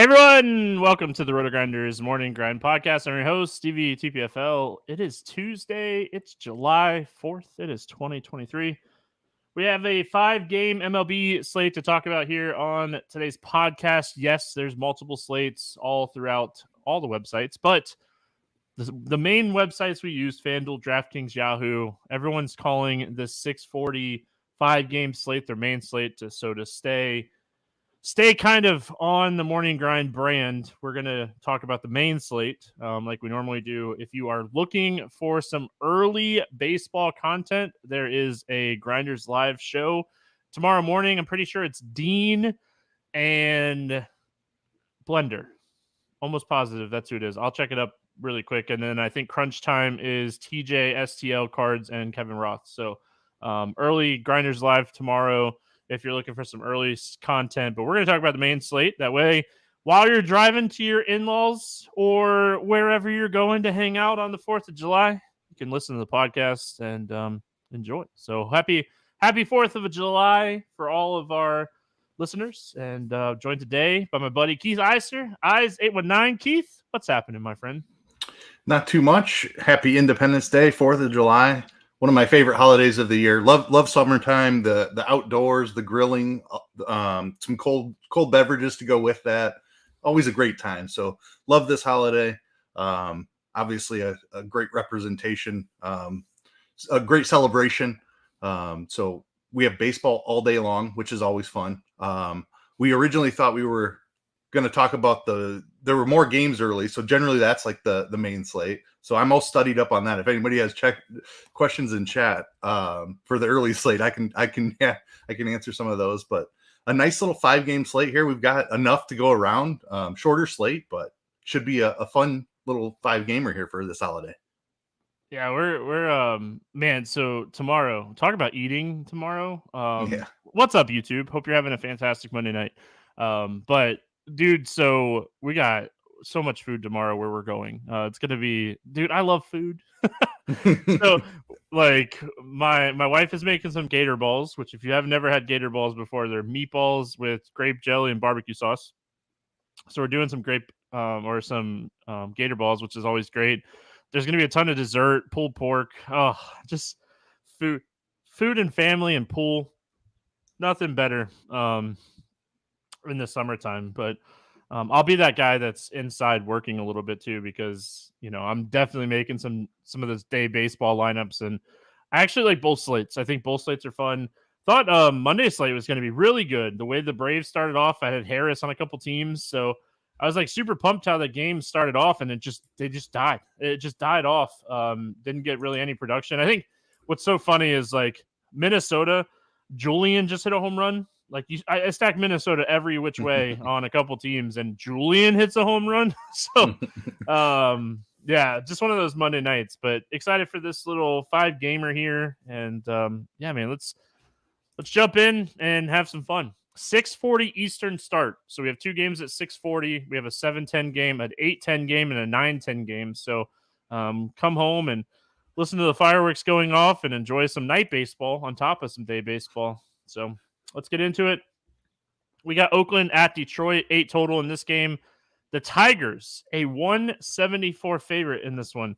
Everyone, welcome to the RotoGrinders Morning Grind Podcast. I'm your host, Stevietpfl. It is Tuesday. It's July 4th. It is 2023. We have a 5-game MLB slate to talk about here on today's podcast. Yes, there's multiple slates all throughout all the websites, but the main websites we use, FanDuel, DraftKings, Yahoo, everyone's calling this 640 5-game slate their main slate. To stay kind of on the morning grind brand, we're going to talk about the main slate like we normally do. If you are looking for some early baseball content, there is a Grinders Live show tomorrow morning. I'm pretty sure it's Dean and Blender. Almost positive that's who it is. I'll check it up really quick. And then I think crunch time is TJ, STL, Cards, and Kevin Roth. So early Grinders Live tomorrow if you're looking for some early content. But we're going to talk about the main slate. That way, while you're driving to your in-laws or wherever you're going to hang out on the 4th of July, you can listen to the podcast and enjoy. So happy 4th of July for all of our listeners. And joined today by my buddy Keith Eiser. Eys819. Keith, what's happening, my friend? Not too much. Happy Independence Day, 4th of July. One of my favorite holidays of the year. Love summertime, the outdoors, the grilling, some cold beverages to go with that. Always a great time. So love this holiday. Obviously a great representation, a great celebration. So we have baseball all day long, which is always fun. We originally thought we were going to talk about there were more games early. So generally that's like the main slate. So I'm all studied up on that. If anybody has questions in chat for the early slate, I can answer some of those. But a nice little 5-game slate here. We've got enough to go around. Shorter slate, but should be a fun little 5-gamer here for this holiday. Yeah, we're man. So tomorrow, talk about eating tomorrow. Yeah. What's up, YouTube? Hope you're having a fantastic Monday night. But dude, so we got so much food tomorrow where we're going. It's gonna be, dude, I love food. So like my wife is making some gator balls, which if you have never had gator balls before, they're meatballs with grape jelly and barbecue sauce. So we're doing some gator balls, which is always great. There's gonna be a ton of dessert, pulled pork. Oh, just food and family and pool. Nothing better in the summertime. But I'll be that guy that's inside working a little bit too, because I'm definitely making some of those day baseball lineups, and I actually like both slates. I think both slates are fun. Thought Monday slate was going to be really good. The way the Braves started off, I had Harris on a couple teams, so I was like super pumped how the game started off, and they just died. It just died off. Didn't get really any production. I think what's so funny is like Minnesota, Julian just hit a home run. Like I stack Minnesota every which way on a couple teams, and Julian hits a home run. So, yeah, just one of those Monday nights. But excited for this little 5-gamer here, and yeah, man, let's jump in and have some fun. 6:40 Eastern start. So we have 2 games at 6:40. We have a 7:10 game, an 8:10 game, and a 9:10 game. So come home and listen to the fireworks going off and enjoy some night baseball on top of some day baseball. So let's get into it. We got Oakland at Detroit, 8 total in this game. The Tigers, a 174 favorite in this one.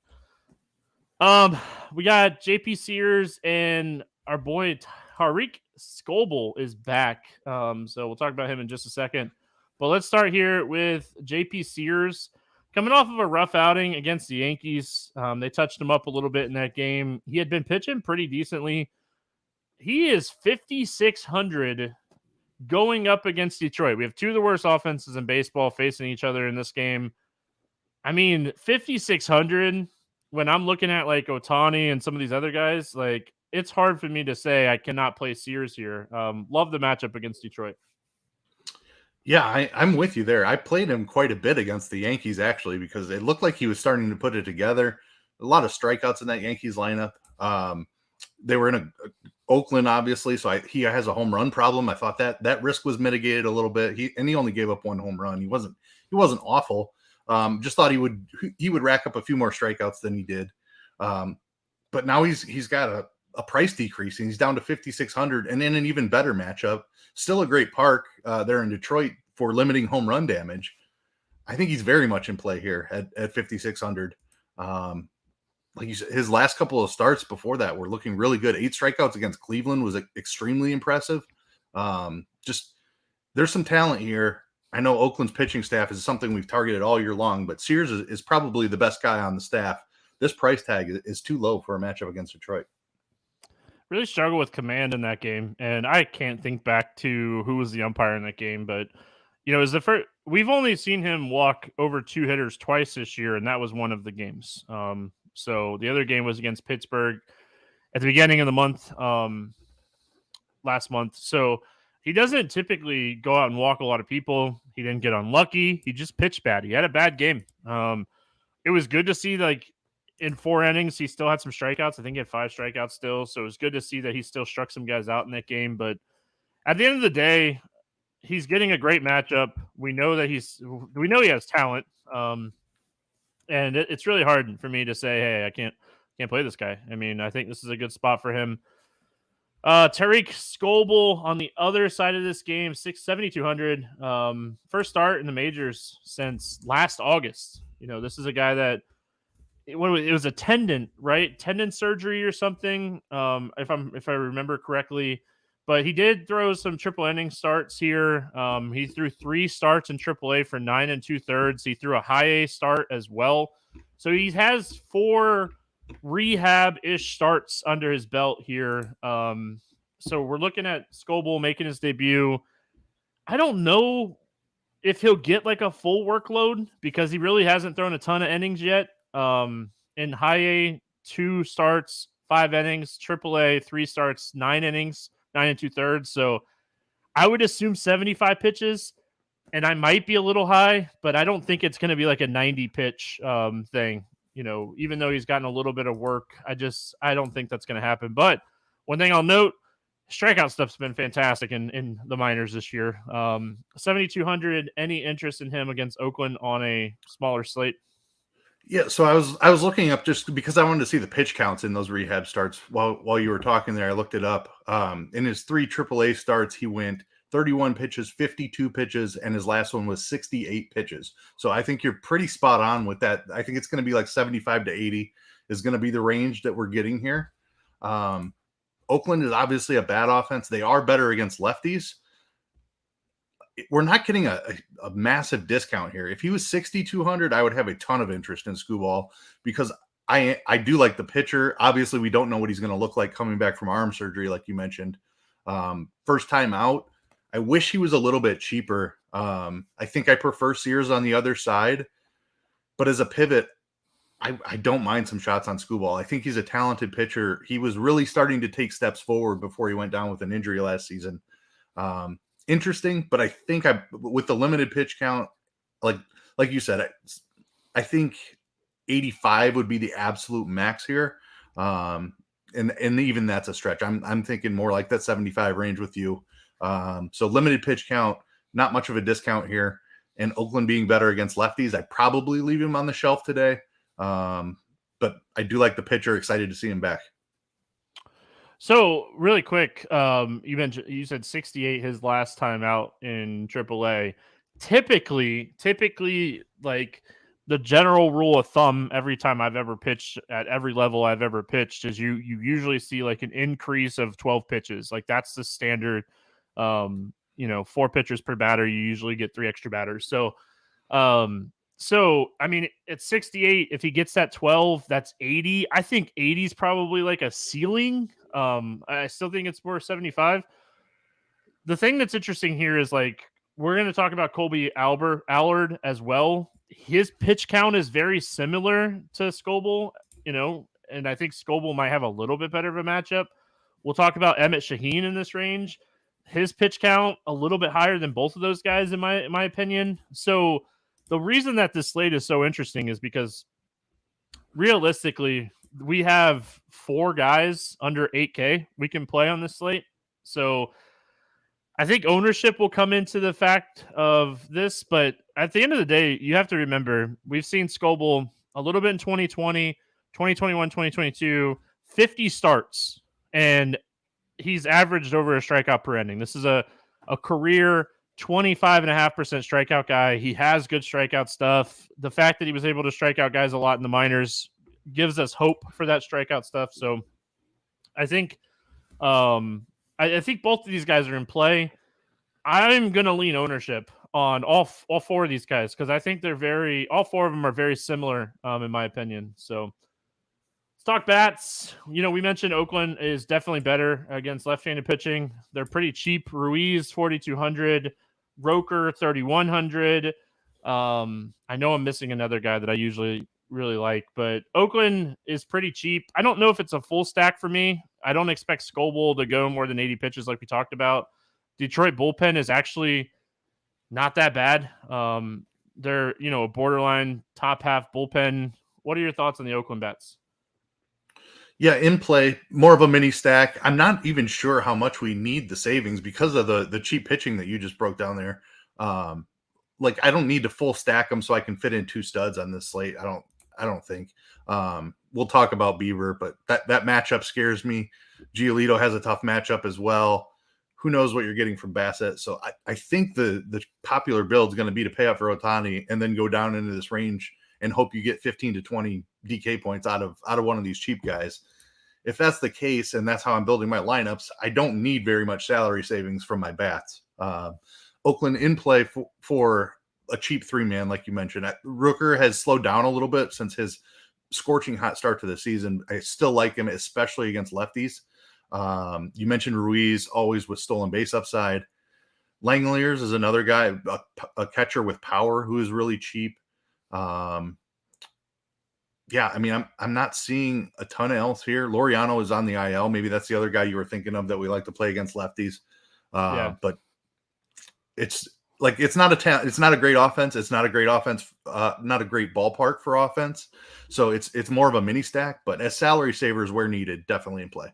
We got JP Sears and our boy Tariq Skubal is back. So we'll talk about him in just a second. But let's start here with JP Sears. Coming off of a rough outing against the Yankees. They touched him up a little bit in that game. He had been pitching pretty decently. He is 5,600 going up against Detroit. We have 2 of the worst offenses in baseball facing each other in this game. I mean, 5,600, when I'm looking at like Ohtani and some of these other guys, like it's hard for me to say I cannot play Sears here. Love the matchup against Detroit. Yeah, I'm with you there. I played him quite a bit against the Yankees, actually, because it looked like he was starting to put it together. A lot of strikeouts in that Yankees lineup. They were in Oakland, obviously, so he has a home run problem. I thought that risk was mitigated a little bit. He only gave up 1 home run. He wasn't awful. Just thought he would rack up a few more strikeouts than he did. But now he's got a price decrease, and he's down to 5,600, and in an even better matchup. Still a great park there in Detroit for limiting home run damage. I think he's very much in play here at 5,600. Like you said, his last couple of starts before that were looking really good. 8 strikeouts against Cleveland was extremely impressive. Just there's some talent here. I know Oakland's pitching staff is something we've targeted all year long, but Sears is probably the best guy on the staff. This price tag is too low for a matchup against Detroit. Really struggle with command in that game, and I can't think back to who was the umpire in that game, but is the first. We've only seen him walk over 2 hitters twice this year, and that was one of the games. So the other game was against Pittsburgh at the beginning of the month, last month. So he doesn't typically go out and walk a lot of people. He didn't get unlucky. He just pitched bad. He had a bad game. It was good to see, like, in 4 innings, he still had some strikeouts. I think he had 5 strikeouts still. So it was good to see that he still struck some guys out in that game. But at the end of the day, he's getting a great matchup. We know he has talent. And it's really hard for me to say, hey, I can't play this guy. I mean, I think this is a good spot for him. Tariq Skubal on the other side of this game, 7,200. First start in the majors since last August. This is a guy that it was a tendon, right? Tendon surgery or something, if I remember correctly. But he did throw some triple inning starts here. He threw 3 starts in AAA for 9 2/3. He threw a high A start as well. So he has 4 rehab-ish starts under his belt here. So we're looking at Skubal making his debut. I don't know if he'll get like a full workload because he really hasn't thrown a ton of innings yet. In high A, 2 starts, 5 innings, AAA, 3 starts, 9 innings, 9 2/3. So I would assume 75 pitches, and I might be a little high, but I don't think it's going to be like a 90 pitch thing. Even though he's gotten a little bit of work, I don't think that's going to happen. But one thing I'll note, strikeout stuff's been fantastic in the minors this year. 7,200. Any interest in him against Oakland on a smaller slate? Yeah, so I was looking up just because I wanted to see the pitch counts in those rehab starts. While you were talking there, I looked it up. In his 3 AAA starts, he went 31 pitches, 52 pitches, and his last one was 68 pitches. So I think you're pretty spot on with that. I think it's going to be like 75 to 80 is going to be the range that we're getting here. Oakland is obviously a bad offense. They are better against lefties. We're not getting a massive discount here. If he was 6,200, I would have a ton of interest in Skubal because I do like the pitcher. Obviously, we don't know what he's going to look like coming back from arm surgery, like you mentioned. First time out. I wish he was a little bit cheaper. I think I prefer Sears on the other side. But as a pivot, I don't mind some shots on Skubal. I think he's a talented pitcher. He was really starting to take steps forward before he went down with an injury last season. Interesting, but I think with the limited pitch count, like you said, I think 85 would be the absolute max here. And even that's a stretch. I'm thinking more like that 75 range with you. So limited pitch count, not much of a discount here. And Oakland being better against lefties, I'd probably leave him on the shelf today. But I do like the pitcher. Excited to see him back. So really quick, you said 68 his last time out in AAA. Typically, like the general rule of thumb, every time I've ever pitched at every level I've ever pitched is you usually see like an increase of 12 pitches. Like that's the standard. 4 pitchers per batter. You usually get 3 extra batters. So I mean, at 68, if he gets that 12, that's 80. I think 80 is probably like a ceiling. I still think it's more 75. The thing that's interesting here is like we're going to talk about Colby Allard as well. His pitch count is very similar to Skubal, and I think Skubal might have a little bit better of a matchup. We'll talk about Emmett Shaheen in this range. His pitch count a little bit higher than both of those guys in my opinion. So the reason that this slate is so interesting is because realistically, we have 4 guys under 8K we can play on this slate. So I think ownership will come into the fact of this, but at the end of the day, you have to remember we've seen Skubal a little bit in 2020, 2021, 2022, 50 starts, and he's averaged over a strikeout per inning. This is a career 25.5% strikeout guy. He has good strikeout stuff. The fact that he was able to strike out guys a lot in the minors gives us hope for that strikeout stuff. So I think I think both of these guys are in play. I'm going to lean ownership on all four of these guys because I think all four of them are very similar in my opinion. So let's talk bats. We mentioned Oakland is definitely better against left-handed pitching. They're pretty cheap. Ruiz, 4,200. Roker, 3,100. I know I'm missing another guy that I usually really like, but Oakland is pretty cheap. I don't know if it's a full stack for me. I don't expect Scoble to go more than 80 pitches like we talked about. Detroit bullpen is actually not that bad. They're, a borderline top half bullpen. What are your thoughts on the Oakland bats? Yeah, in play, more of a mini stack. I'm not even sure how much we need the savings because of the cheap pitching that you just broke down there. I don't need to full stack them so I can fit in 2 studs on this slate. I don't think. We'll talk about Beaver, but that matchup scares me. Giolito has a tough matchup as well. Who knows what you're getting from Bassett? So I think the popular build is going to be to pay up for Ohtani and then go down into this range and hope you get 15 to 20 DK points out of one of these cheap guys. If that's the case, and that's how I'm building my lineups, I don't need very much salary savings from my bats. Oakland in play for a cheap 3-man, like you mentioned. Rooker has slowed down a little bit since his scorching hot start to the season. I still like him, especially against lefties. You mentioned Ruiz, always with stolen base upside. Langeliers is another guy, a catcher with power who is really cheap. I'm not seeing a ton else here. Laureano is on the IL. Maybe that's the other guy you were thinking of that we like to play against lefties. But it's not a great offense. It's not a great offense. Not a great ballpark for offense. So it's more of a mini stack. But as salary savers where needed, definitely in play.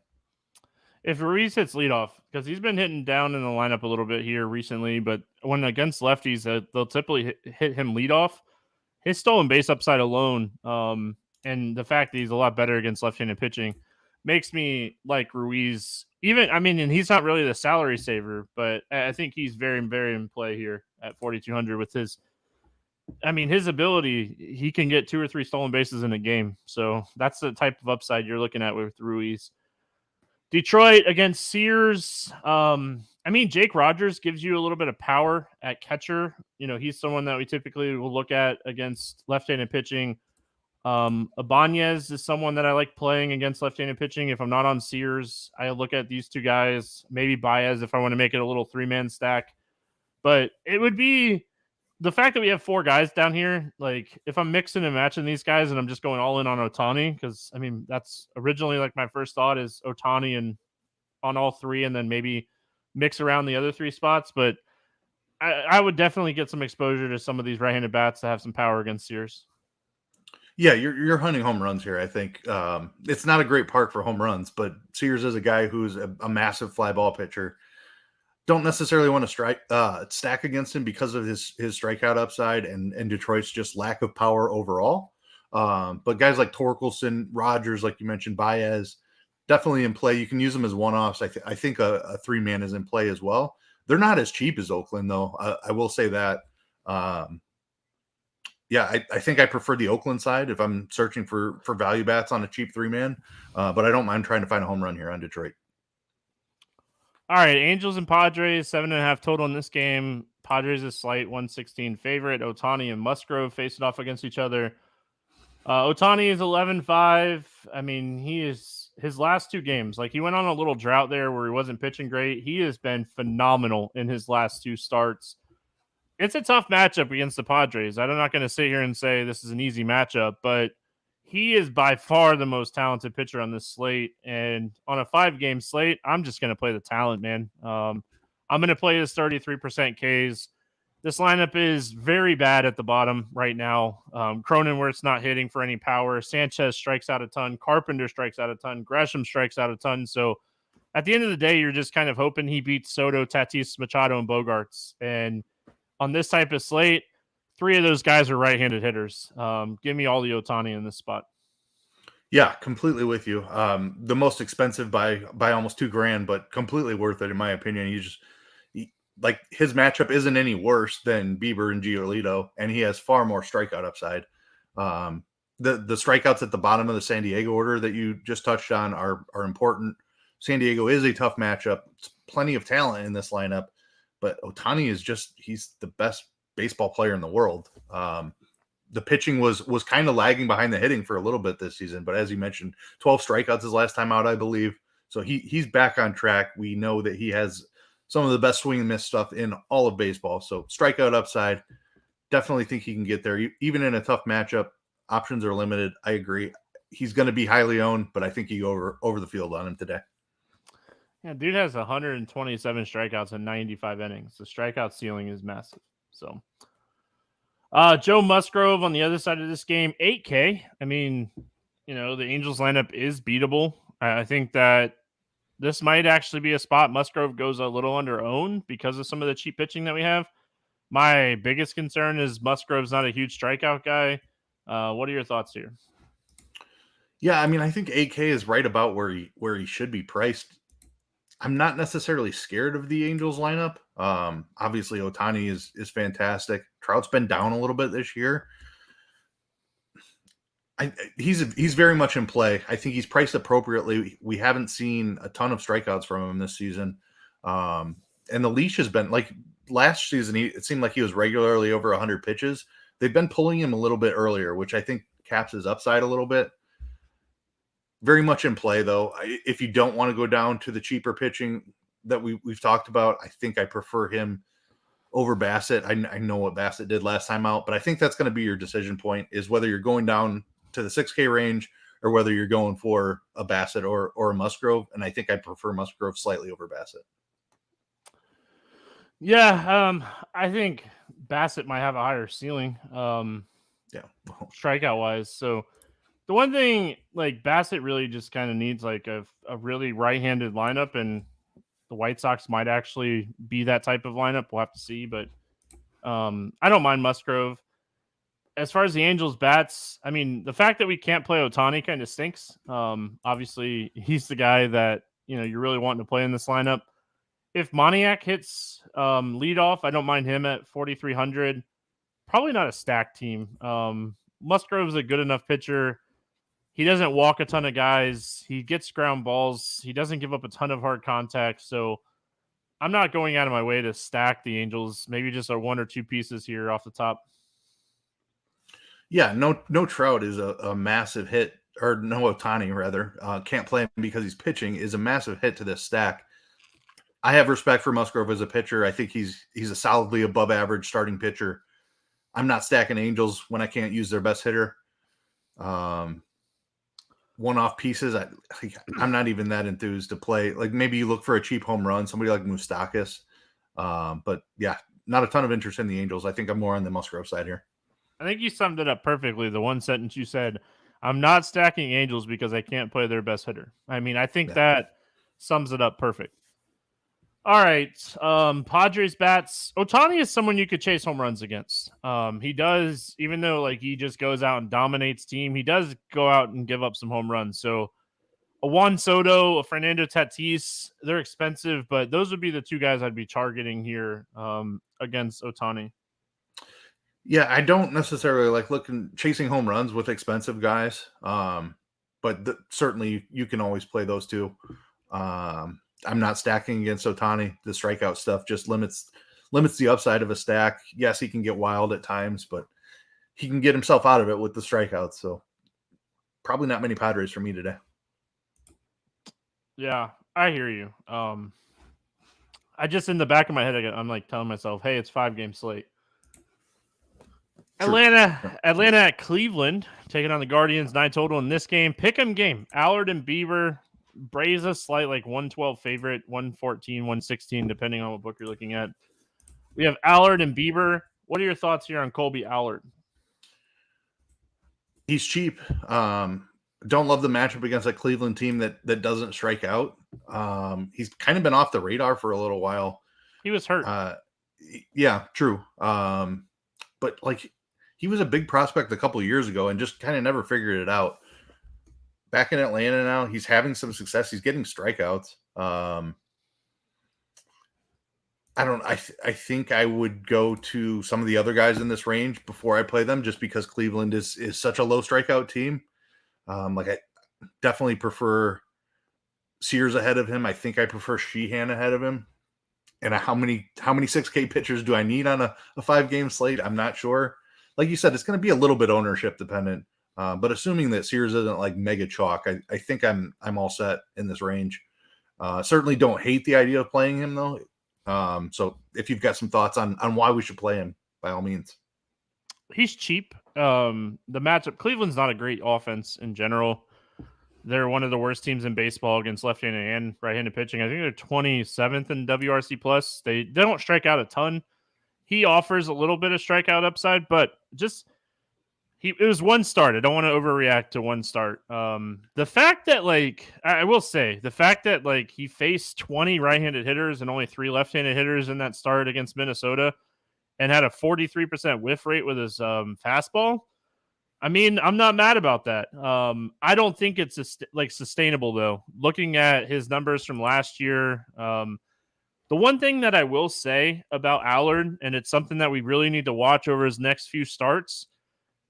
If Ruiz hits leadoff, because he's been hitting down in the lineup a little bit here recently, but when against lefties, they'll typically hit him leadoff. His stolen base upside alone, and the fact that he's a lot better against left-handed pitching, makes me like Ruiz. And he's not really the salary saver, but I think he's very, very in play here at 4,200 with his ability. He can get 2 or 3 stolen bases in a game. So that's the type of upside you're looking at with Ruiz. Detroit against Sears. Jake Rogers gives you a little bit of power at catcher. He's someone that we typically will look at against left-handed pitching. Ibanez is someone that I like playing against left-handed pitching. If I'm not on Sears, I look at these 2 guys, maybe Baez if I want to make it a little 3-man stack. But it would be the fact that we have 4 guys down here. Like if I'm mixing and matching these guys and I'm just going all in on Ohtani, because that's originally like my first thought is Ohtani and on all 3 and then maybe mix around the other 3 spots. But I would definitely get some exposure to some of these right-handed bats that have some power against Sears. Yeah, you're hunting home runs here, I think. It's not a great park for home runs, but Sears is a guy who's a massive fly ball pitcher. Don't necessarily want to stack against him because of his strikeout upside and Detroit's just lack of power overall. But guys like Torkelson, Rogers, like you mentioned, Baez, definitely in play. You can use them as one-offs. I think a 3-man is in play as well. They're not as cheap as Oakland, though. I will say that. I think I prefer the Oakland side if I'm searching for value bats on a cheap 3-man. But I don't mind trying to find a home run here on Detroit. All right, Angels and Padres, 7.5 total in this game. Padres is slight 116 favorite. Ohtani and Musgrove face it off against each other. Ohtani is 11-5. He is his last 2 games. Like he went on a little drought there where he wasn't pitching great. He has been phenomenal in his last 2 starts. It's a tough matchup against the Padres. I'm not going to sit here and say this is an easy matchup, but he is by far the most talented pitcher on this slate. And on a 5-game slate, I'm just going to play the talent, man. I'm going to play his 33% Ks. This lineup is very bad at the bottom right now. Cronenworth's not hitting for any power. Sanchez strikes out a ton. Carpenter strikes out a ton. Gresham strikes out a ton. So at the end of the day, you're just kind of hoping he beats Soto, Tatis, Machado, and Bogarts. And on this type of slate, 3 of those guys are right-handed hitters. Give me all the Ohtani in this spot. Yeah, completely with you. The most expensive by almost $2,000, but completely worth it in my opinion. like his matchup isn't any worse than Bieber and Giolito, and he has far more strikeout upside. The strikeouts at the bottom of the San Diego order that you just touched on are important. San Diego is a tough matchup. It's plenty of talent in this lineup, but Ohtani is he's the best baseball player in the world. The pitching was kind of lagging behind the hitting for a little bit this season, but as you mentioned, 12 strikeouts his last time out, I believe. So he's back on track. We know that he has some of the best swing and miss stuff in all of baseball. So strikeout upside, definitely think he can get there. Even in a tough matchup, options are limited. I agree. He's going to be highly owned, but I think you go over the field on him today. Yeah, dude has 127 strikeouts in 95 innings. The strikeout ceiling is massive. So, Joe Musgrove on the other side of this game, 8K. I mean, the Angels lineup is beatable. I think that this might actually be a spot Musgrove goes a little under owned because of some of the cheap pitching that we have. My biggest concern is Musgrove's not a huge strikeout guy. What are your thoughts here? Yeah, I mean, I think 8K is right about where he should be priced. I'm not necessarily scared of the Angels lineup. Obviously, Ohtani is fantastic. Trout's been down a little bit this year. He's very much in play. I think he's priced appropriately. We haven't seen a ton of strikeouts from him this season. And the leash has been like last season. It seemed like he was regularly over 100 pitches. They've been pulling him a little bit earlier, which I think caps his upside a little bit. Very much in play, though. If you don't want to go down to the cheaper pitching that we've talked about, I think I prefer him over Bassett. I know what Bassett did last time out, but I think that's going to be your decision point, is whether you're going down to the 6K range or whether you're going for a Bassett or a Musgrove. And I think I prefer Musgrove slightly over Bassett. Yeah, I think Bassett might have a higher ceiling. Strikeout wise. So the one thing, like, Bassett really just kind of needs like a really right-handed lineup, and the White Sox might actually be that type of lineup. We'll have to see, but I don't mind Musgrove. As far as the Angels bats, I mean, the fact that we can't play Ohtani kind of stinks. Obviously, he's the guy that you're really wanting to play in this lineup. If Moniak hits leadoff, I don't mind him at 4,300. Probably not a stacked team. Musgrove's a good enough pitcher. He doesn't walk a ton of guys. He gets ground balls. He doesn't give up a ton of hard contact. So I'm not going out of my way to stack the Angels. Maybe just a one or two pieces here off the top. Yeah, no Trout is a massive hit, or no Ohtani rather. Can't play him because he's pitching is a massive hit to this stack. I have respect for Musgrove as a pitcher. I think he's a solidly above average starting pitcher. I'm not stacking Angels when I can't use their best hitter. One-off pieces, I'm not even that enthused to play. Like, maybe you look for a cheap home run, somebody like Moustakas. But yeah, not a ton of interest in the Angels. I think I'm more on the Musgrove side here. I think you summed it up perfectly. The one sentence you said, I'm not stacking Angels because I can't play their best hitter. I mean, I think that sums it up perfect. All right. Padres bats. Ohtani is someone you could chase home runs against. He does, even though like he just goes out and dominates team, he does go out and give up some home runs. So a Juan Soto, a Fernando Tatis, they're expensive, but those would be the two guys I'd be targeting here against Ohtani. Yeah, I don't necessarily like chasing home runs with expensive guys, but certainly you can always play those two. I'm not stacking against Ohtani. The strikeout stuff just limits the upside of a stack. Yes, he can get wild at times, but he can get himself out of it with the strikeouts. So probably not many Padres for me today. Yeah, I hear you. I just, in the back of my head, I'm like telling myself, hey, it's 5-game slate. Atlanta at Cleveland, taking on the Guardians, 9 total in this game. Pick'em game. Allard and Bieber. Braves a slight like 112 favorite, 114, 116, depending on what book you're looking at. We have Allard and Bieber. What are your thoughts here on Colby Allard? He's cheap. Don't love the matchup against a Cleveland team that doesn't strike out. He's kind of been off the radar for a little while. He was hurt. Yeah, true. But like, he was a big prospect a couple of years ago and just kind of never figured it out. Back in Atlanta now, he's having some success. He's getting strikeouts. I think I would go to some of the other guys in this range before I play them, just because Cleveland is such a low strikeout team. Like I definitely prefer Sears ahead of him. I think I prefer Sheehan ahead of him. And how many 6K pitchers do I need on a 5-game slate? I'm not sure. Like you said, it's going to be a little bit ownership dependent. But assuming that Sears isn't like mega chalk, I think I'm all set in this range. Certainly don't hate the idea of playing him though. So if you've got some thoughts on why we should play him, by all means. He's cheap. The matchup, Cleveland's not a great offense in general. They're one of the worst teams in baseball against left-handed and right-handed pitching. I think they're 27th in WRC plus. They don't strike out a ton. He offers a little bit of strikeout upside, but just it was one start. I don't want to overreact to one start. The fact that I will say the fact that he faced 20 right-handed hitters and only 3 left-handed hitters in that start against Minnesota and had a 43% whiff rate with his fastball. I mean, I'm not mad about that. I don't think it's sustainable though. Looking at his numbers from last year, the one thing that I will say about Allard, and it's something that we really need to watch over his next few starts,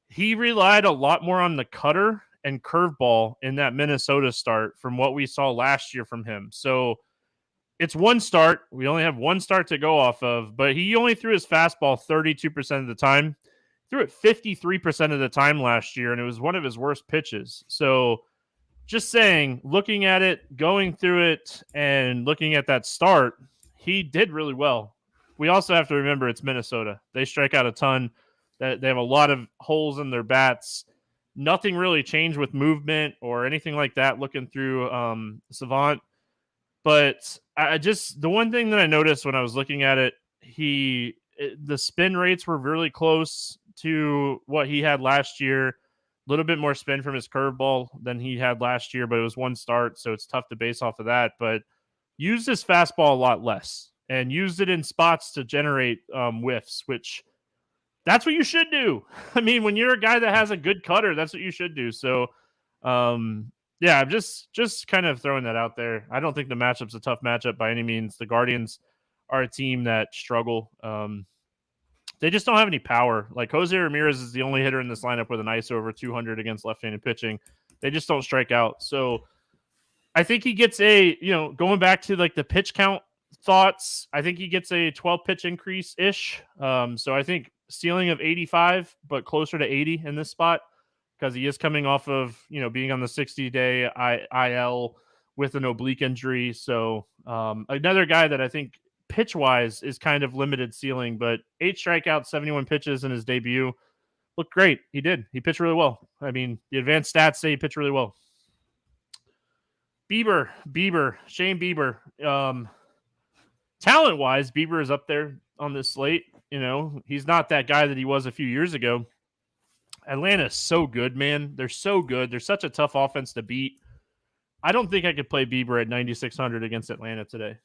he relied a lot more on the cutter and curveball in that Minnesota start from what we saw last year from him. So it's one start. We only have one start to go off of, but he only threw his fastball 32% of the time. Threw it 53% of the time last year, and it was one of his worst pitches. So just saying, looking at it, going through it, and looking at that start, he did really well. We also have to remember it's Minnesota. They strike out a ton. They have a lot of holes in their bats. Nothing really changed with movement or anything like that looking through Savant. But the one thing that I noticed when I was looking at it, the spin rates were really close to what he had last year. A little bit more spin from his curveball than he had last year, but it was one start, so it's tough to base off of that. But used his fastball a lot less and used it in spots to generate whiffs, which that's what you should do. I mean, when you're a guy that has a good cutter, that's what you should do. So, yeah, I'm just kind of throwing that out there. I don't think the matchup's a tough matchup by any means. The Guardians are a team that struggle. They just don't have any power. Like Jose Ramirez is the only hitter in this lineup with an ISO over 200 against left-handed pitching. They just don't strike out. So I think he gets going back to the pitch count thoughts, I think he gets a 12 pitch increase ish. So I think ceiling of 85, but closer to 80 in this spot because he is coming off of, being on the 60-day IL with an oblique injury. So another guy that I think pitch-wise is kind of limited ceiling, but 8 strikeouts, 71 pitches in his debut. Looked great. He did. He pitched really well. I mean, the advanced stats say he pitched really well. Shane Bieber. Talent-wise, Bieber is up there on this slate. He's not that guy that he was a few years ago. Atlanta's so good, man. They're so good. They're such a tough offense to beat. I don't think I could play Bieber at 9,600 against Atlanta today.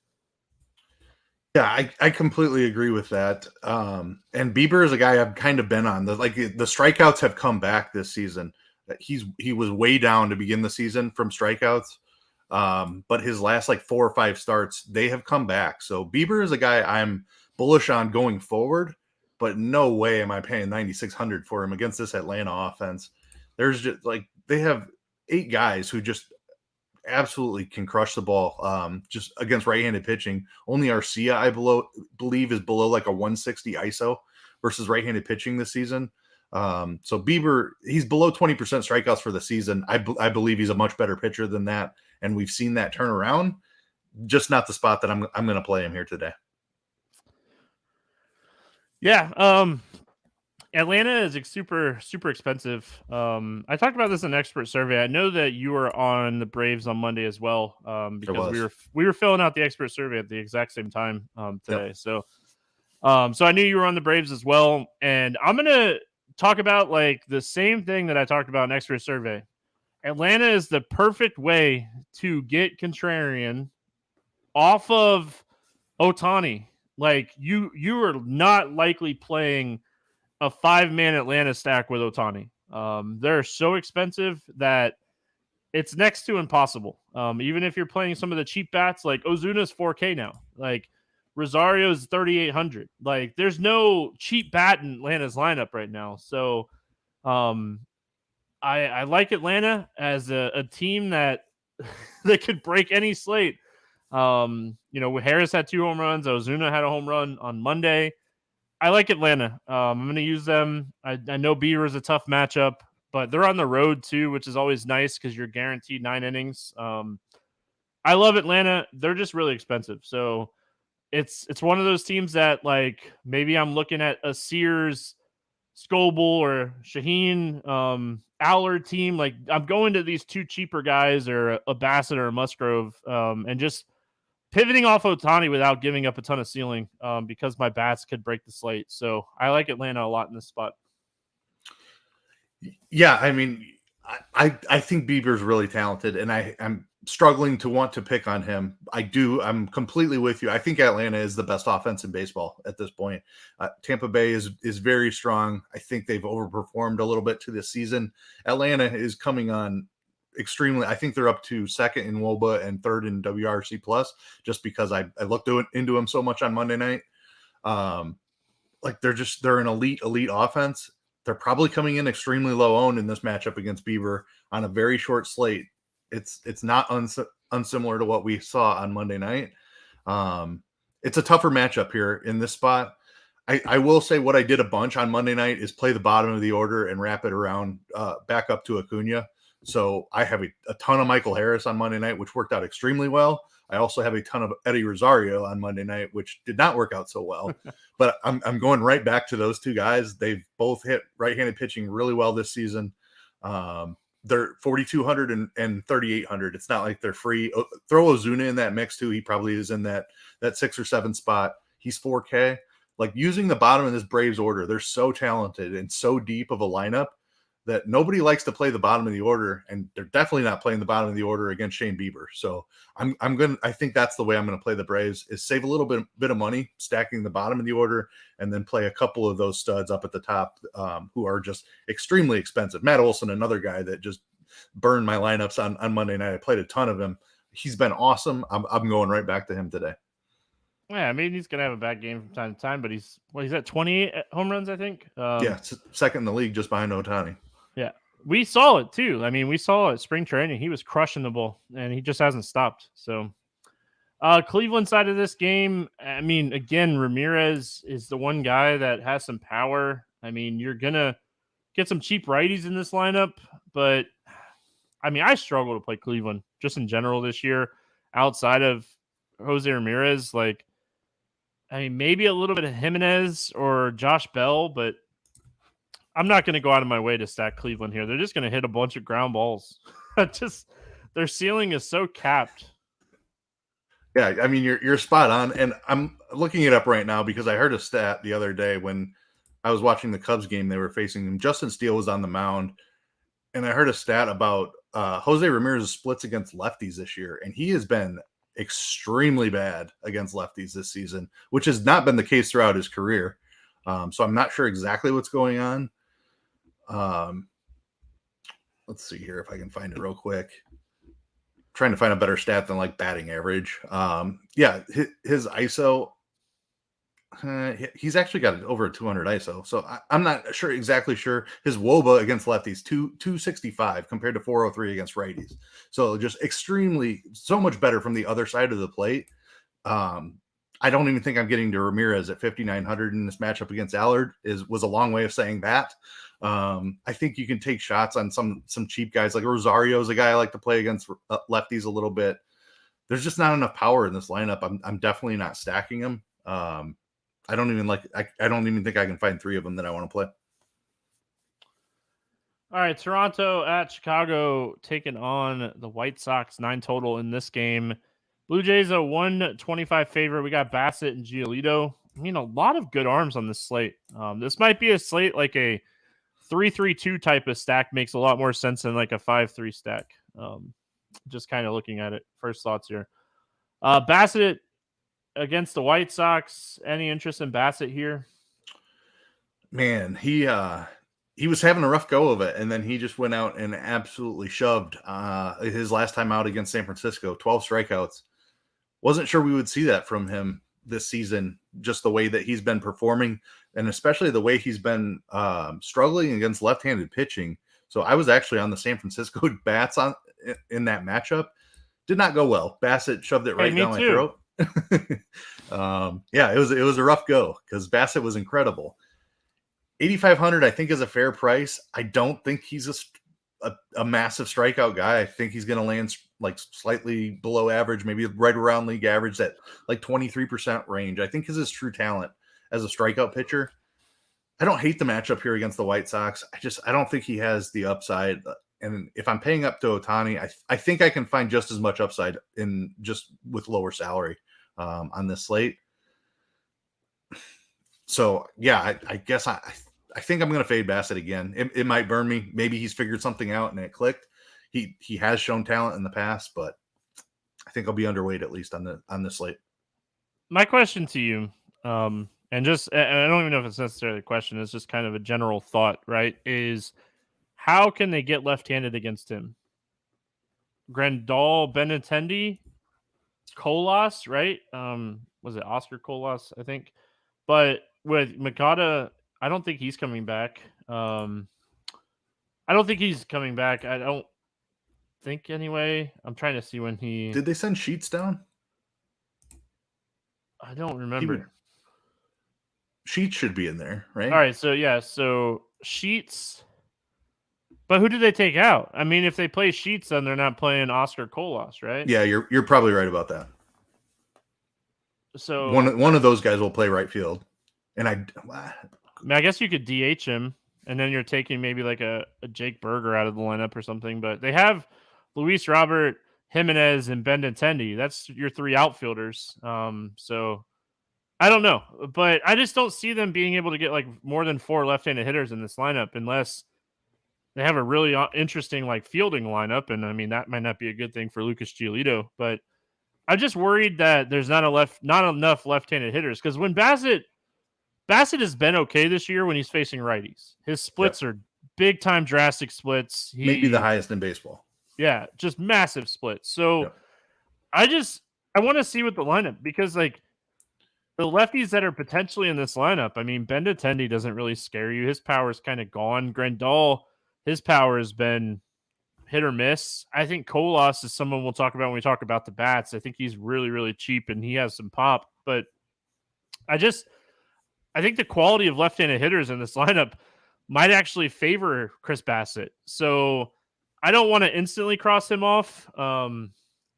Yeah, I completely agree with that. And Bieber is a guy I've kind of been on. The strikeouts have come back this season. He was way down to begin the season from strikeouts. But his last 4 or 5 starts, they have come back. So Bieber is a guy I'm bullish on going forward, but no way am I paying 9,600 for him against this Atlanta offense. There's just they have 8 guys who just absolutely can crush the ball just against right-handed pitching. Only Arcia, I believe, is below a 160 ISO versus right-handed pitching this season. So Bieber, he's below 20% strikeouts for the season. I believe he's a much better pitcher than that, and we've seen that turn around. Just not the spot that I'm going to play him here today. Yeah, Atlanta is super, super expensive. I talked about this in expert survey. I know that you were on the Braves on Monday as well, because we were filling out the expert survey at the exact same time today. Yep. So I knew you were on the Braves as well, and I'm gonna talk about the same thing that I talked about in expert survey. Atlanta is the perfect way to get contrarian off of Ohtani. You are not likely playing a 5-man Atlanta stack with Ohtani. They're so expensive that it's next to impossible. Even if you're playing some of the cheap bats, Ozuna's 4K now. Rosario's 3,800. Like, there's no cheap bat in Atlanta's lineup right now. So, I like Atlanta as a team that that could break any slate. Harris had 2 home runs. Ozuna had a home run on Monday. I like Atlanta. I'm going to use them. I know Beaver is a tough matchup, but they're on the road too, which is always nice because you're guaranteed 9 innings. I love Atlanta. They're just really expensive. So it's one of those teams that, like, maybe I'm looking at a Sears, Scoble, or Shaheen, Allard team. Like, I'm going to these 2 cheaper guys, or a Bassett or a Musgrove, and just pivoting off Ohtani without giving up a ton of ceiling, because my bats could break the slate. So I like Atlanta a lot in this spot. Yeah, I mean, I think Bieber's really talented, and I'm struggling to want to pick on him. I'm completely with you. I think Atlanta is the best offense in baseball at this point. Tampa Bay is very strong. I think they've overperformed a little bit to this season. Atlanta is coming on extremely. I think they're up to 2nd in WOBA and 3rd in WRC plus, just because I looked into them so much on Monday night. Like, they're an elite offense. They're probably coming in extremely low owned in this matchup against Beaver on a very short slate. It's not unsimilar to what we saw on Monday night. It's a tougher matchup here in this spot. I will say what I did a bunch on Monday night is play the bottom of the order and wrap it around back up to Acuna. So I have a ton of Michael Harris on Monday night, which worked out extremely well. I also have a ton of Eddie Rosario on Monday night, which did not work out so well. But I'm going right back to those 2 guys. They've both hit right-handed pitching really well this season. They're 4,200 and 3,800. It's not like they're free. Throw Ozuna in that mix too. He probably is in that 6 or 7 spot. He's 4K. Like, using the bottom of this Braves order, they're so talented and so deep of a lineup that nobody likes to play the bottom of the order, and they're definitely not playing the bottom of the order against Shane Bieber. So I think that's the way I'm going to play the Braves, is save a little bit of money stacking the bottom of the order, and then play a couple of those studs up at the top, who are just extremely expensive. Matt Olson, another guy that just burned my lineups on Monday night. I played a ton of him. He's been awesome. I'm going right back to him today. Yeah, I mean, he's going to have a bad game from time to time, but he's at 28 home runs, I think. Yeah, 2nd in the league, just behind Ohtani. Yeah, we saw it too. I mean, we saw it spring training. He was crushing the ball, and he just hasn't stopped. So, Cleveland side of this game, I mean, again, Ramirez is the one guy that has some power. I mean, you're going to get some cheap righties in this lineup, but I mean, I struggle to play Cleveland just in general this year outside of Jose Ramirez. Like, I mean, maybe a little bit of Jimenez or Josh Bell, but I'm not going to go out of my way to stack Cleveland here. They're just going to hit a bunch of ground balls. Their ceiling is so capped. Yeah, I mean, you're spot on, and I'm looking it up right now because I heard a stat the other day when I was watching the Cubs game. They were facing them. Justin Steele was on the mound, and I heard a stat about Jose Ramirez's splits against lefties this year, and he has been extremely bad against lefties this season, which has not been the case throughout his career. So I'm not sure exactly what's going on. Let's see here if I can find it real quick. Trying to find a better stat than like batting average. Yeah, his ISO, he's actually got over a 200 ISO. So I'm not exactly sure. His WOBA against lefties, 265 compared to 403 against righties. So just so much better from the other side of the plate. I don't even think I'm getting to Ramirez at 5,900 in this matchup against Allard was a long way of saying that. I think you can take shots on some cheap guys. Like Rosario is a guy I like to play against lefties a little bit. There's just not enough power in this lineup. I'm definitely not stacking them. I don't even think I can find 3 of them that I want to play. All right, Toronto at Chicago taking on the White Sox, 9 total in this game. Blue Jays a 125 favorite. We got Bassett and Giolito. I mean, a lot of good arms on this slate. This might be a slate like a 3-3-2 type of stack makes a lot more sense than like a 5-3 stack. Just kind of looking at it. First thoughts here. Bassett against the White Sox. Any interest in Bassett here? Man, he was having a rough go of it, and then he just went out and absolutely shoved his last time out against San Francisco, 12 strikeouts. Wasn't sure we would see that from him this season, just the way that he's been performing, and especially the way he's been struggling against left-handed pitching. So I was actually on the San Francisco bats in that matchup. Did not go well. Bassett shoved it right down my throat. Yeah, it was a rough go because Bassett was incredible. 8,500, I think, is a fair price. I don't think he's a massive strikeout guy. I think he's going to land like slightly below average, maybe right around league average, that like 23% range. I think is his true talent as a strikeout pitcher. I don't hate the matchup here against the White Sox. I don't think he has the upside. And if I'm paying up to Ohtani, I think I can find just as much upside in just with lower salary on this slate. So yeah, I guess I think I'm going to fade Bassett again. It might burn me. Maybe he's figured something out and it clicked. He has shown talent in the past, but I think I'll be underweight at least on this slate. My question to you, and I don't even know if it's necessarily a question, it's just kind of a general thought, right? Is how can they get left-handed against him? Grandal, Benintendi, Colas, right? Was it Oscar Colas, I think? But with Makata, I don't think he's coming back. I don't think he's coming back. I don't think anyway. I'm trying to see when he... Did they send Sheets down? I don't remember. Sheets should be in there, right? All right, so Sheets... But who did they take out? I mean, if they play Sheets, then they're not playing Oscar Colas, right? Yeah, you're probably right about that. So one of those guys will play right field, and I guess you could DH him, and then you're taking maybe like a Jake Berger out of the lineup or something. But they have Luis Robert, Jimenez, and Benintendi. That's your three outfielders. So I don't know, but I just don't see them being able to get like more than 4 left-handed hitters in this lineup unless they have a really interesting like fielding lineup. And I mean, that might not be a good thing for Lucas Giolito, but I'm just worried that there's not enough left-handed hitters. Because when Bassett has been okay this year when he's facing righties. His splits are big-time drastic splits. Maybe the highest in baseball. Yeah, just massive splits. So I want to see what the lineup, because like the lefties that are potentially in this lineup, I mean, Benintendi doesn't really scare you. His power is kind of gone. Grandal, his power has been hit or miss. I think Colas is someone we'll talk about when we talk about the bats. I think he's really, really cheap and he has some pop. But I think the quality of left-handed hitters in this lineup might actually favor Chris Bassett. So I don't want to instantly cross him off.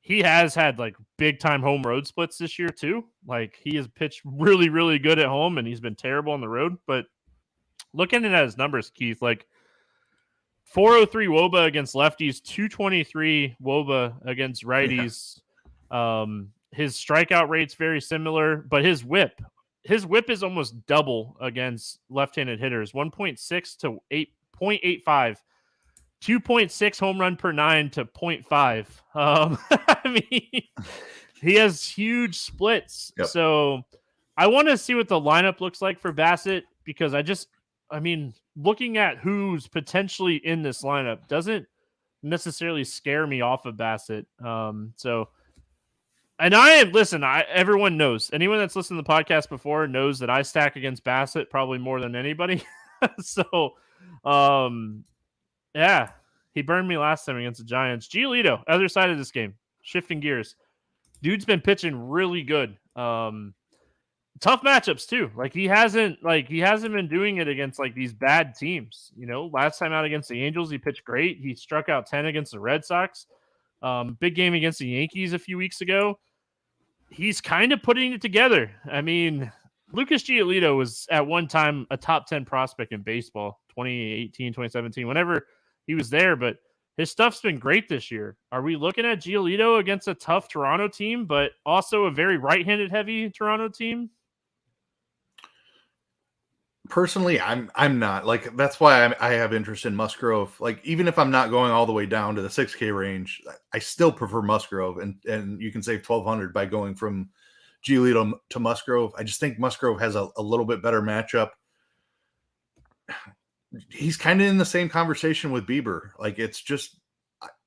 He has had like big-time home road splits this year too. Like he has pitched really, really good at home and he's been terrible on the road. But looking at his numbers, Keith, like 403 WOBA against lefties, 223 WOBA against righties. Yeah. His strikeout rate's very similar, but his whip is almost double against left-handed hitters, 1.6 to 8.85, 2.6 home run per 9 to 0.5. I mean, he has huge splits. Yep. So I want to see what the lineup looks like for Bassett, because looking at who's potentially in this lineup doesn't necessarily scare me off of Bassett. And everyone knows, anyone that's listened to the podcast before knows that I stack against Bassett probably more than anybody. So, yeah, he burned me last time against the Giants. Giolito, other side of this game, shifting gears. Dude's been pitching really good. Tough matchups too. Like he hasn't been doing it against like these bad teams. You know, last time out against the Angels, he pitched great. He struck out 10 against the Red Sox. Big game against the Yankees a few weeks ago. He's kind of putting it together. I mean, Lucas Giolito was at one time a top 10 prospect in baseball, 2018, 2017, whenever he was there, but his stuff's been great this year. Are we looking at Giolito against a tough Toronto team, but also a very right-handed heavy Toronto team? Personally, I'm not. Like, that's why I have interest in Musgrove. Like, even if I'm not going all the way down to the 6K range, I still prefer Musgrove, and you can save $1,200 by going from Giolito to Musgrove. I just think Musgrove has a little bit better matchup. He's kind of in the same conversation with Bieber. Like, it's just,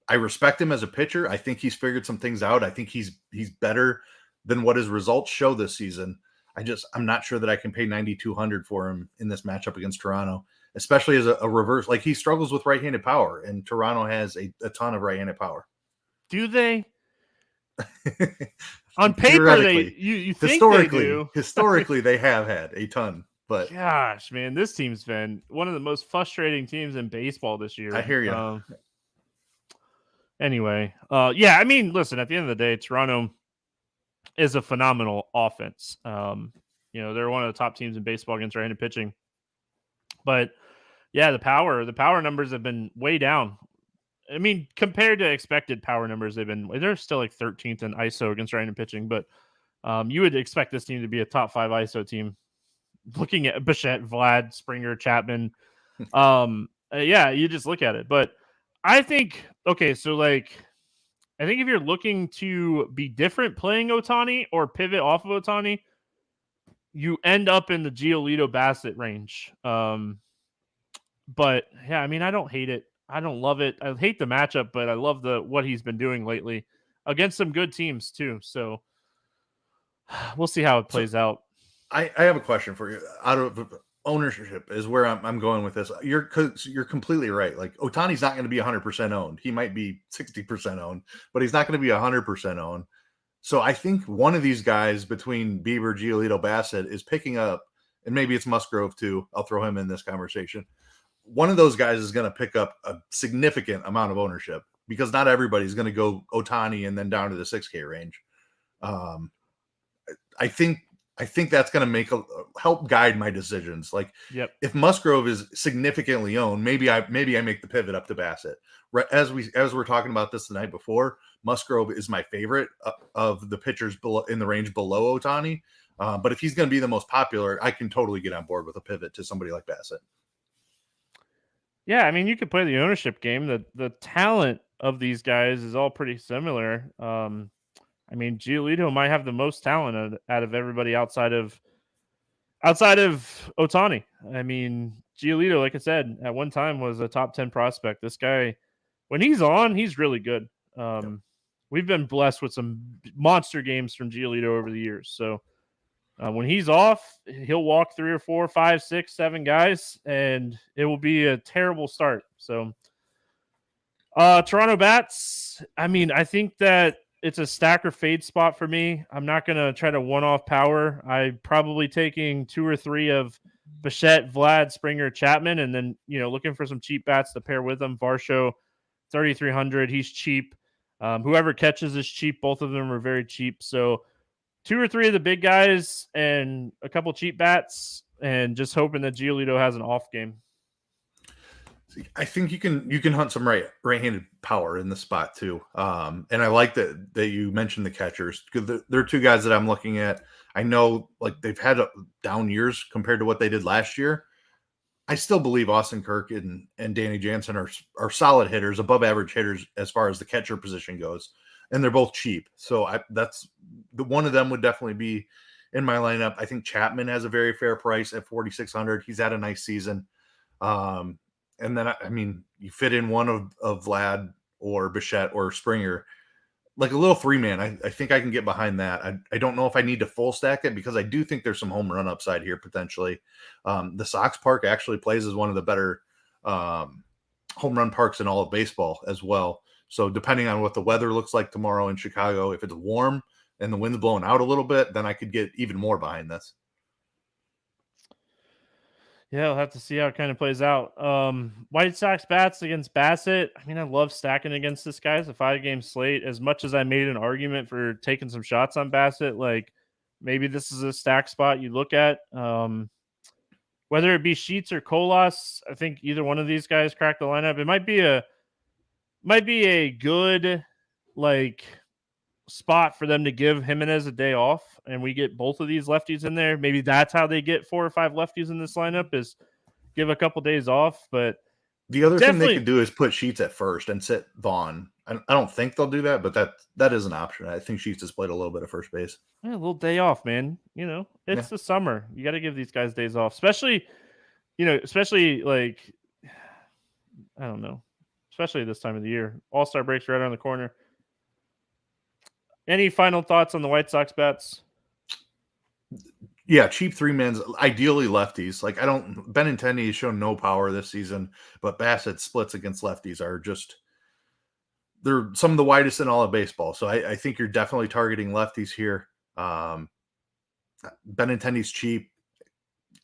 I respect him as a pitcher. I think he's figured some things out. I think he's better than what his results show this season, I'm not sure that I can pay 9,200 for him in this matchup against Toronto, especially as a reverse. Like, he struggles with right-handed power, and Toronto has a ton of right-handed power. Do they? On paper, you think they do. Historically, they have had a ton. But gosh, man, this team's been one of the most frustrating teams in baseball this year. I hear you. Anyway, yeah, I mean, listen, at the end of the day, Toronto is a phenomenal offense. They're one of the top teams in baseball against right-handed pitching. But yeah, the power numbers have been way down. I mean, compared to expected power numbers, they're still like 13th in ISO against right-handed pitching, but you would expect this team to be a top 5 ISO team. Looking at Bichette, Vlad, Springer, Chapman, yeah, you just look at it. But I think I think if you're looking to be different playing Ohtani or pivot off of Ohtani, you end up in the Giolito Bassett range. But yeah, I mean, I don't hate it. I don't love it. I hate the matchup, but I love what he's been doing lately against some good teams too. So we'll see how it plays out. I have a question for you. Out of ownership is where I'm going with this. You're completely right. Like, Ohtani's not going to be 100% owned. He might be 60% owned, but he's not going to be 100% owned. So I think one of these guys between Bieber, Giolito, Bassett is picking up, and maybe it's Musgrove too. I'll throw him in this conversation. One of those guys is going to pick up a significant amount of ownership because not everybody's going to go Ohtani and then down to the 6K range. I think that's going to help guide my decisions. Like, if Musgrove is significantly owned, maybe I make the pivot up to Bassett. As we're talking about this the night before, Musgrove is my favorite of the pitchers in the range below Ohtani. But if he's going to be the most popular, I can totally get on board with a pivot to somebody like Bassett. Yeah, I mean, you could play the ownership game. The talent of these guys is all pretty similar. I mean, Giolito might have the most talent out of everybody outside of Ohtani. I mean, Giolito, like I said, at one time was a top 10 prospect. This guy, when he's on, he's really good. We've been blessed with some monster games from Giolito over the years. So when he's off, he'll walk 3 or 4, 5, 6, 7 guys, and it will be a terrible start. So Toronto bats, I mean, I think that it's a stack or fade spot for me. I'm not going to try to one-off power. I'm probably taking 2 or 3 of Bichette, Vlad, Springer, Chapman, and then, looking for some cheap bats to pair with them. Varsho, 3,300. He's cheap. Whoever catches is cheap. Both of them are very cheap. So 2 or 3 of the big guys and a couple cheap bats, and just hoping that Giolito has an off game. I think you can hunt some right-handed power in the spot too. And I like that you mentioned the catchers, because they're 2 guys that I'm looking at. I know, like, they've had down years compared to what they did last year. I still believe Austin Kirk and Danny Jansen are solid hitters, above average hitters as far as the catcher position goes, and they're both cheap. So that's one of them would definitely be in my lineup. I think Chapman has a very fair price at 4,600. He's had a nice season. And then, I mean, you fit in one of Vlad or Bichette or Springer, like a little 3-man. I think I can get behind that. I don't know if I need to full stack it, because I do think there's some home run upside here potentially. The Sox Park actually plays as one of the better home run parks in all of baseball as well. So depending on what the weather looks like tomorrow in Chicago, if it's warm and the wind's blowing out a little bit, then I could get even more behind this. Yeah, we'll have to see how it kind of plays out. White Sox bats against Bassett. I mean, I love stacking against this guy. It's a 5-game slate. As much as I made an argument for taking some shots on Bassett, like, maybe this is a stack spot you look at. Whether it be Sheets or Colas, I think either one of these guys crack the lineup. It might be a good, like, spot for them to give Jimenez a day off, and we get both of these lefties in there. Maybe that's how they get 4 or 5 lefties in this lineup, is give a couple days off. But the other thing they could do is put Sheets at first and sit Vaughn. I don't think they'll do that, but that is an option. I think Sheets has played a little bit of first base. Yeah, a little day off, man. It's the summer. You got to give these guys days off, especially like, I don't know, especially this time of the year. All-Star breaks right around the corner. Any final thoughts on the White Sox bets? Yeah, cheap 3-mans, ideally lefties. Like Benintendi has shown no power this season, but Bassett's splits against lefties are just, they're some of the widest in all of baseball. So I think you're definitely targeting lefties here. Benintendi's cheap,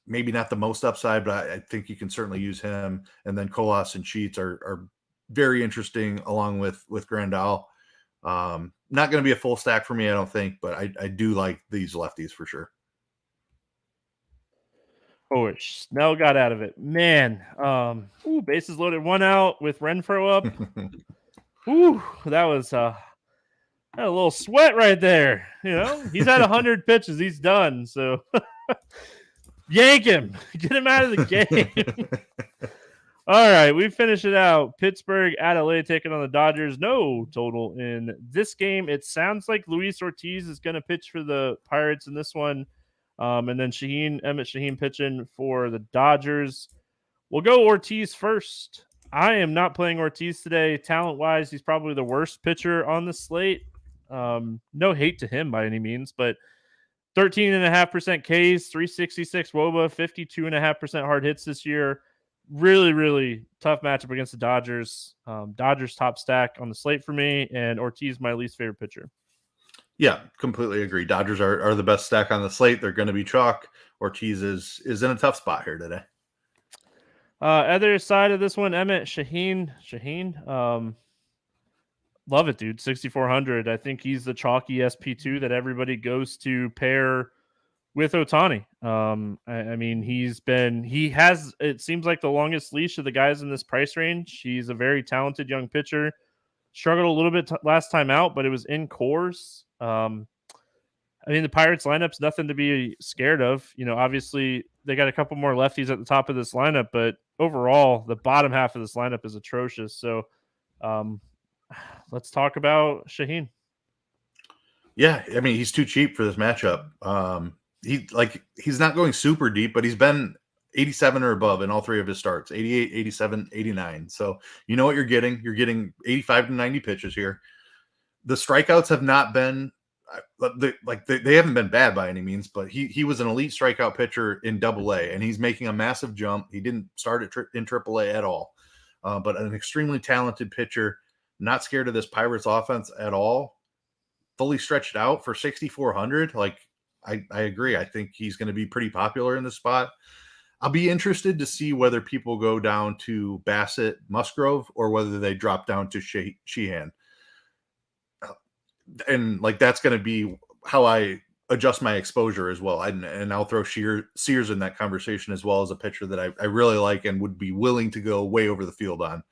maybe not the most upside, but I think you can certainly use him. And then Colas and Sheets are very interesting along with Grandal. Not going to be a full stack for me, I don't think, but I do like these lefties for sure. Oh, Snell got out of it. Man, bases loaded, 1 out with Renfroe up. That was had a little sweat right there. He's had 100 pitches. He's done. So yank him. Get him out of the game. All right, we finish it out. Pittsburgh at LA taking on the Dodgers. No total in this game. It sounds like Luis Ortiz is going to pitch for the Pirates in this one. And then Emmett Shaheen pitching for the Dodgers. We'll go Ortiz first. I am not playing Ortiz today. Talent-wise, he's probably the worst pitcher on the slate. No hate to him by any means, but 13.5% Ks, 366 WOBA, 52.5% hard hits this year. Really, really tough matchup against the Dodgers. Dodgers top stack on the slate for me, and Ortiz my least favorite pitcher. Yeah, completely agree. Dodgers are the best stack on the slate. They're going to be chalk. Ortiz is in a tough spot here today. Other side of this one, Emmett Shaheen. Love it, dude. 6,400. I think he's the chalky SP2 that everybody goes to pair with Ohtani. I mean, he has, it seems like the longest leash of the guys in this price range. He's a very talented young pitcher. Struggled a little bit last time out, but it was in cores. I mean, the Pirates lineup's nothing to be scared of. Obviously they got a couple more lefties at the top of this lineup, but overall the bottom half of this lineup is atrocious. So let's talk about Shaheen. Yeah, I mean, he's too cheap for this matchup. He's not going super deep, but he's been 87 or above in all three of his starts, 88, 87, 89. So you know what you're getting. You're getting 85 to 90 pitches here. The strikeouts have not been they haven't been bad by any means, but he was an elite strikeout pitcher in AA, and he's making a massive jump. He didn't start in AAA at all, but an extremely talented pitcher, not scared of this Pirates offense at all. Fully stretched out for 6,400. I agree. I think he's going to be pretty popular in this spot. I'll be interested to see whether people go down to Bassett, Musgrove, or whether they drop down to Sheehan. And that's going to be how I adjust my exposure as well. And I'll throw Sears in that conversation as well, as a pitcher that I really like and would be willing to go way over the field on.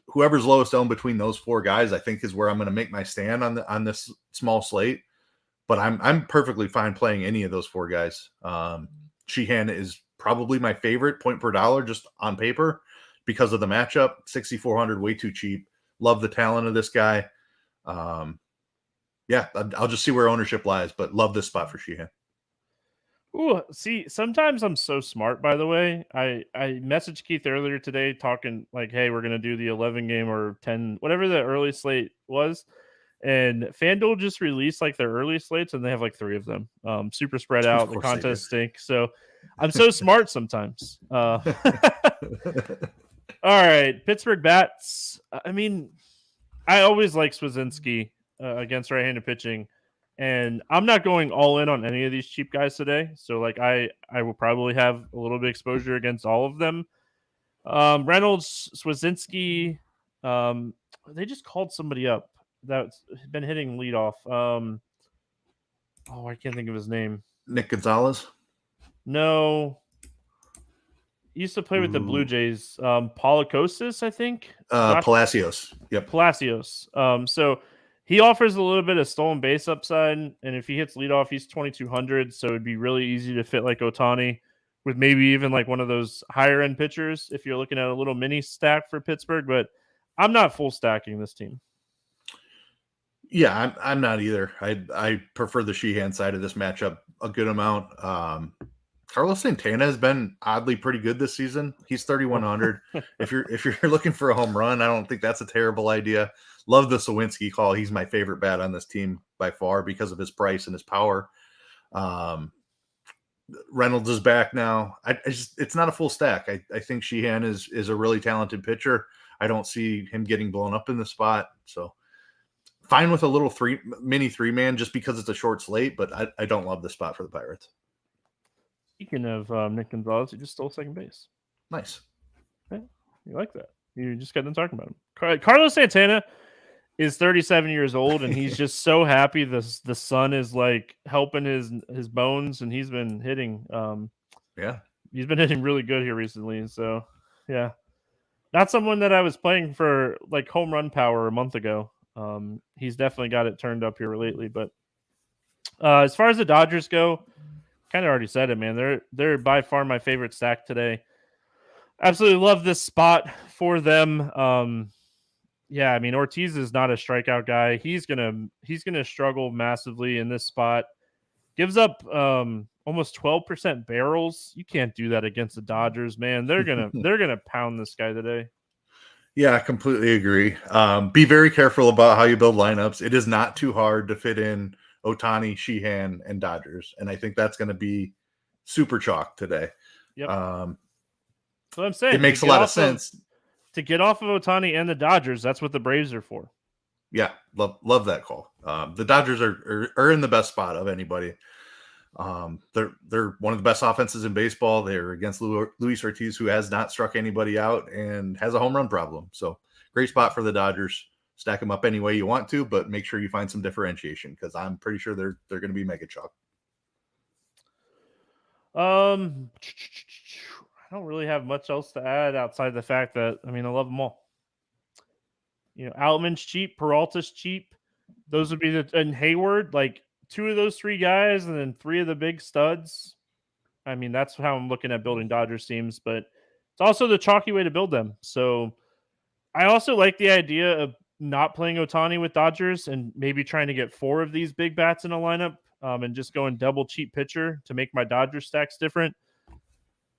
Whoever's lowest owned between those four guys, I think, is where I'm going to make my stand on this small slate. But I'm perfectly fine playing any of those four guys. Sheehan is probably my favorite point per dollar just on paper because of the matchup. 6,400, way too cheap. Love the talent of this guy. Yeah, I'll just see where ownership lies, but love this spot for Sheehan. Ooh, see, sometimes I'm so smart, by the way. I messaged Keith earlier today talking hey, we're going to do the 11 game or 10, whatever the early slate was. And FanDuel just released their early slates, and they have 3 of them. Super spread out. The contest stink. So I'm so smart sometimes. All right, Pittsburgh bats. I mean, I always like Swazinski against right-handed pitching, and I'm not going all in on any of these cheap guys today. So I will probably have a little bit of exposure against all of them. Reynolds, Swazinski, they just called somebody up that's been hitting leadoff. I can't think of his name. Nick Gonzalez? No. He used to play with the Blue Jays. Polikosis, I think. Palacios. Yep. Palacios. So he offers a little bit of stolen base upside, and if he hits leadoff, he's 2,200. So it'd be really easy to fit Ohtani with maybe even one of those higher end pitchers if you're looking at a little mini stack for Pittsburgh. But I'm not full stacking this team. Yeah, I'm not either. I prefer the Sheehan side of this matchup a good amount. Carlos Santana has been oddly pretty good this season. He's 3,100. If you're looking for a home run, I don't think that's a terrible idea. Love the Sawinski call. He's my favorite bat on this team by far because of his price and his power. Reynolds is back now. It's not a full stack. I think Sheehan is a really talented pitcher. I don't see him getting blown up in the spot. So fine with a little mini 3-man just because it's a short slate, but I don't love the spot for the Pirates. Speaking of Nick Gonzalez, he just stole second base. Nice. Yeah, you like that. You just got done talking about him. Carlos Santana is 37 years old, and he's just so happy the sun is like helping his bones, and he's been hitting. He's been hitting really good here recently. So, yeah, not someone that I was playing for like home run power a month ago. He's definitely got it turned up here lately. But as far as the Dodgers go, kind of already said it, man. They're by far my favorite stack today. Absolutely love this spot for them. Yeah, I mean, Ortiz is not a strikeout guy. He's gonna struggle massively in this spot. Gives up almost 12% barrels. You can't do that against the Dodgers, man. They're gonna pound this guy today. Yeah, I completely agree. Be very careful about how you build lineups. It is not too hard to fit in Ohtani, Sheehan, and Dodgers, and I think that's going to be super chalk today. Yep. That's what I'm saying. It makes a lot of sense to get off of Ohtani and the Dodgers. That's what the Braves are for. Yeah, love that call. The Dodgers are in the best spot of anybody. They're one of the best offenses in baseball. They're against Luis Ortiz, who has not struck anybody out and has a home run problem. So great spot for the Dodgers. Stack them up any way you want to, but make sure you find some differentiation because I'm pretty sure they're going to be mega chalk. I don't really have much else to add outside the fact that I love them all. Outman's cheap, Peralta's cheap. Those would be and Hayward, like 2 of those 3 guys, and then 3 of the big studs. That's how I'm looking at building Dodgers teams, but it's also the chalky way to build them. So I also like the idea of not playing Ohtani with Dodgers and maybe trying to get 4 of these big bats in a lineup and just going double cheap pitcher to make my Dodgers stacks different.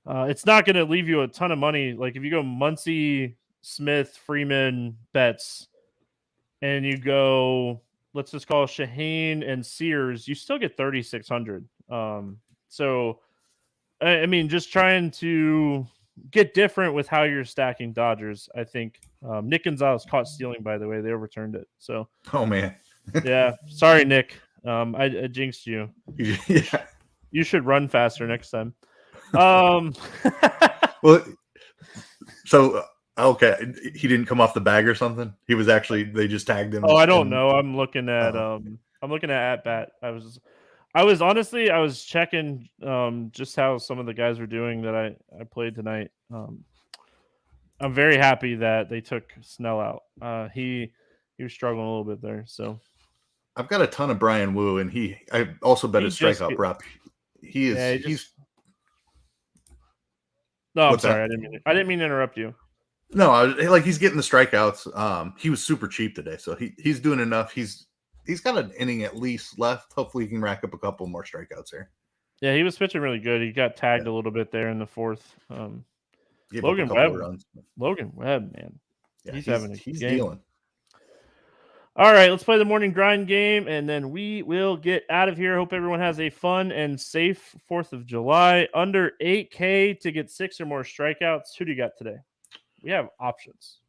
It's not going to leave you a ton of money. Like if you go Muncy, Smith, Freeman, Betts, and you go, let's just call Shaheen and Sears, you still get 3,600. So, just trying to get different with how you're stacking Dodgers. I think Nick Gonzalez caught stealing, by the way. They overturned it. So, oh man, yeah, sorry, Nick. I jinxed you. Yeah, you should run faster next time. Well, so okay, he didn't come off the bag or something. He was actually they just tagged him. Oh, I don't know. I'm looking at at bat. I was checking just how some of the guys were doing that I played tonight. I'm very happy that they took Snell out. He was struggling a little bit there. So I've got a ton of Brian Wu, and I also bet his strikeout prop. He's. No, I'm sorry. I didn't mean to interrupt you. No, he's getting the strikeouts. He was super cheap today, so he's doing enough. He's got an inning at least left. Hopefully, he can rack up a couple more strikeouts here. Yeah, he was pitching really good. He got tagged a little bit there in the 4th. Logan Webb, man, yeah, he's having a he's game. dealing. All right, let's play the morning grind game, and then we will get out of here. Hope everyone has a fun and safe 4th of July. Under 8K to get 6 or more strikeouts. Who do you got today? We have options.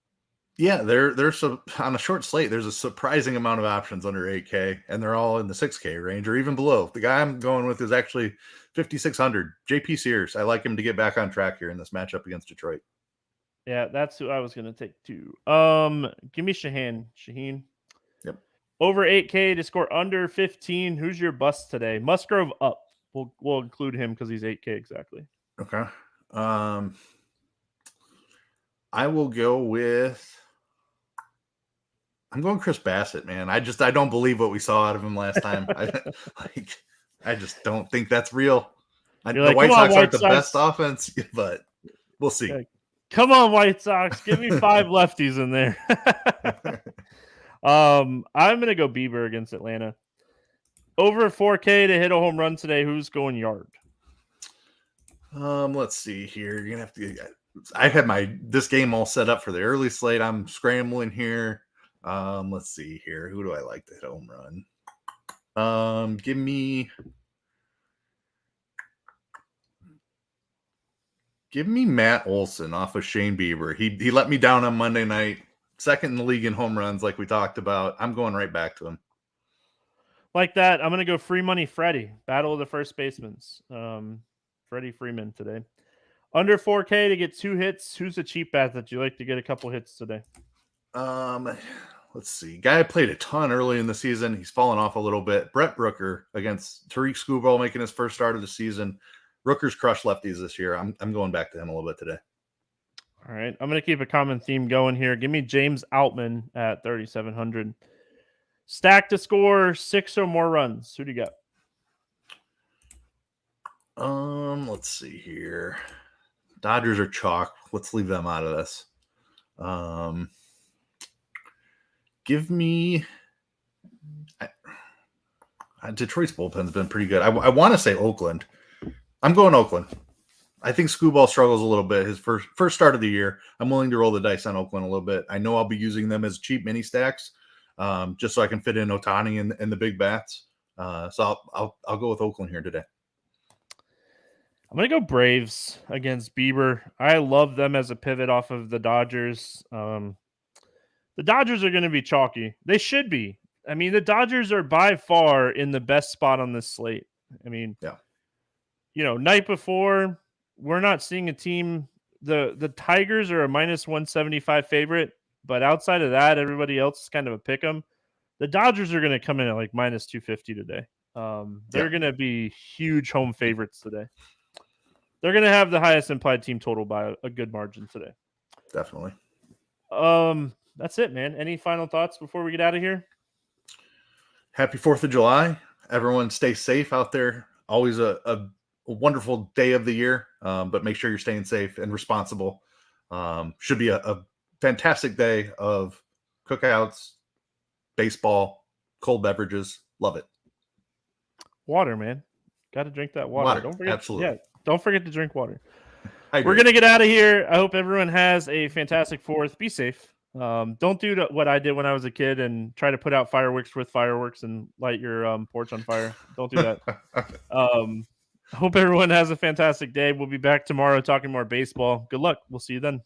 Yeah, there's on a short slate. There's a surprising amount of options under 8K, and they're all in the 6K range or even below. The guy I'm going with is actually 5,600. JP Sears. I like him to get back on track here in this matchup against Detroit. Yeah, that's who I was going to take too. Give me Shaheen. Yep. Over 8K to score under 15. Who's your bust today? Musgrove up. We'll include him because he's 8K exactly. Okay. I will go with. I'm going Chris Bassett, man. I don't believe what we saw out of him last time. I just don't think that's real. The White Sox aren't the best offense, but we'll see. Okay. Come on, White Sox. Give me 5 lefties in there. I'm going to go Bieber against Atlanta. Over 4K to hit a home run today. Who's going yard? Let's see here. You're gonna have to. I had this game all set up for the early slate. I'm scrambling here. Let's see here. Who do I like to hit home run? Give me Matt Olson off of Shane Bieber. He let me down on Monday night. Second in the league in home runs, like we talked about. I'm going right back to him. Like that, I'm going to go free money Freddie. Battle of the first basemen. Freddie Freeman today. Under 4K to get 2 hits. Who's a cheap bat that you like to get a couple hits today? Let's see. Guy played a ton early in the season. He's fallen off a little bit. Brett Rooker against Tariq Skubal making his first start of the season. Rooker's crushed lefties this year. I'm going back to him a little bit today. All right. I'm going to keep a common theme going here. Give me James Outman at 3,700. Stack to score 6 or more runs. Who do you got? Let's see here. Dodgers are chalk. Let's leave them out of this. Give me Detroit's bullpen's been pretty good. I want to say Oakland. I'm going Oakland. I think Skubal struggles a little bit. His first start of the year. I'm willing to roll the dice on Oakland a little bit. I know I'll be using them as cheap mini stacks, just so I can fit in Ohtani and the big bats. So I'll go with Oakland here today. I'm going to go Braves against Bieber. I love them as a pivot off of the Dodgers. The Dodgers are going to be chalky. They should be. I mean, the Dodgers are by far in the best spot on this slate. I mean, yeah. Night before, we're not seeing a team. The Tigers are a minus 175 favorite, but outside of that, everybody else is kind of a pick 'em. The Dodgers are going to come in at like minus 250 today. They're going to be huge home favorites today. They're going to have the highest implied team total by a good margin today. Definitely. That's it, man. Any final thoughts before we get out of here? Happy 4th of July. Everyone stay safe out there. Always a wonderful day of the year, but make sure you're staying safe and responsible. Should be a fantastic day of cookouts, baseball, cold beverages. Love it. Water, man. Got to drink that water. Don't forget. Absolutely. Yeah, don't forget to drink water. We're going to get out of here. I hope everyone has a fantastic 4th. Be safe. Don't do what I did when I was a kid and try to put out fireworks with fireworks and light your porch on fire. Don't do that. Hope everyone has a fantastic day. We'll be back tomorrow talking more baseball. Good luck. We'll see you then.